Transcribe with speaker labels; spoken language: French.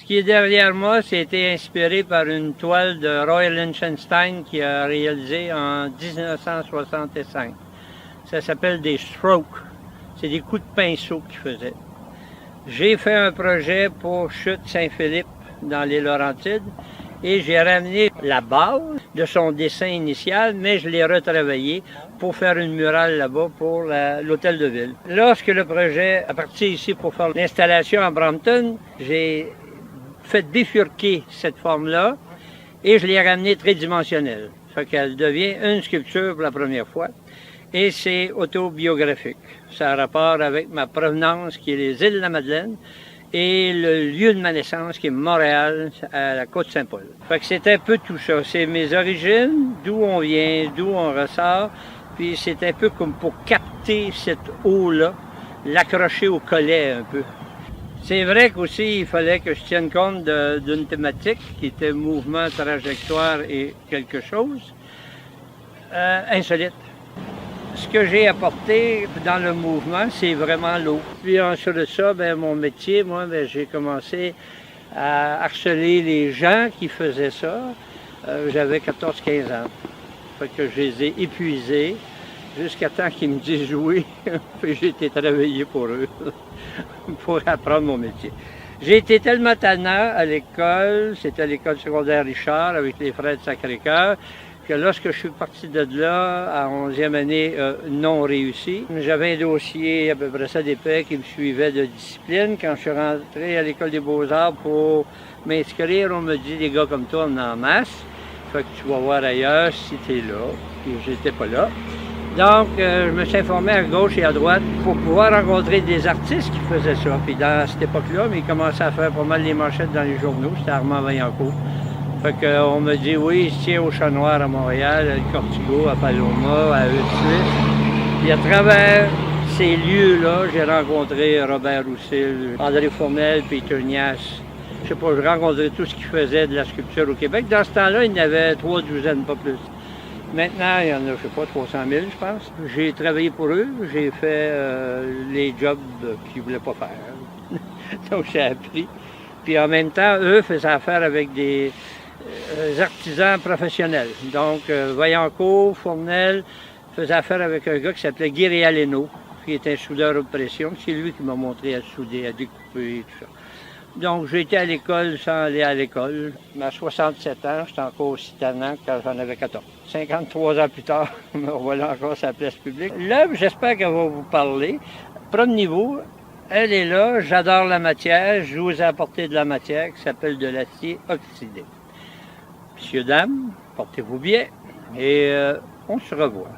Speaker 1: qui est derrière moi, c'était inspiré par une toile de Roy Lichtenstein qui a réalisé en 1965. Ça s'appelle des strokes. C'est des coups de pinceau qu'il faisait. J'ai fait un projet pour Chute Saint-Philippe dans les Laurentides et j'ai ramené la base de son dessin initial, mais je l'ai retravaillé pour faire une murale là-bas pour l'hôtel de ville. Lorsque le projet a parti ici pour faire l'installation à Brampton, j'ai fait bifurquer cette forme-là et je l'ai ramenée tridimensionnelle. Ça fait qu'elle devient une sculpture pour la première fois. Et c'est autobiographique. Ça a rapport avec ma provenance, qui est les îles de la Madeleine, et le lieu de ma naissance, qui est Montréal, à la Côte-Saint-Paul. Fait que c'est un peu tout ça. C'est mes origines, d'où on vient, d'où on ressort, puis c'est un peu comme pour capter cette eau-là, l'accrocher au collet un peu. C'est vrai qu'aussi, il fallait que je tienne compte d'une thématique qui était mouvement, trajectoire et quelque chose insolite. Ce que j'ai apporté dans le mouvement, c'est vraiment l'eau. Puis ensuite de ça, mon métier, moi, j'ai commencé à harceler les gens qui faisaient ça. J'avais 14-15 ans. Fait que je les ai épuisés jusqu'à temps qu'ils me disent oui. Puis j'ai été travailler pour eux, pour apprendre mon métier. J'ai été tellement tannant à l'école, c'était à l'école secondaire Richard avec les frères de Sacré-Cœur, que lorsque je suis parti de là, à 11e année non réussi, j'avais un dossier à peu près ça d'épais qui me suivait de discipline. Quand je suis rentré à l'école des Beaux-Arts pour m'inscrire, on me dit, des gars comme toi, on est en masse. Fait que tu vas voir ailleurs si tu es là. Puis j'étais pas là. Donc, je me suis informé à gauche et à droite pour pouvoir rencontrer des artistes qui faisaient ça. Puis dans cette époque-là, ils commençaient à faire pas mal les manchettes dans les journaux. C'était Armand Vaillancourt. Fait qu'on me dit, oui, il se tient au Chat Noir à Montréal, à Cortigo, à Paloma, à Eudes-Suisse. Puis à travers ces lieux-là, j'ai rencontré Robert Roussel, André Fournel, Peter Nias. Je sais pas, j'ai rencontré tout ce qui faisait de la sculpture au Québec. Dans ce temps-là, il y en avait 3 douzaines, pas plus. Maintenant, il y en a, je sais pas, 300 000, je pense. J'ai travaillé pour eux, j'ai fait les jobs qu'ils voulaient pas faire. Donc j'ai appris. Puis en même temps, eux faisaient affaire avec des artisans professionnels. Donc, Vaillancourt, Fournel faisait affaire avec un gars qui s'appelait Guy Réaléno, qui était un soudeur de pression. C'est lui qui m'a montré à souder, à découper et tout ça. Donc, j'ai été à l'école sans aller à l'école. À 67 ans, j'étais encore aussi tannant que quand j'en avais 14. 53 ans plus tard, me revoilà encore sur la place publique. L'œuvre, j'espère qu'elle va vous parler. Promenez-vous. Elle est là, j'adore la matière, je vous ai apporté de la matière qui s'appelle de l'acier oxydé. Messieurs, dames, portez-vous bien et on se revoit.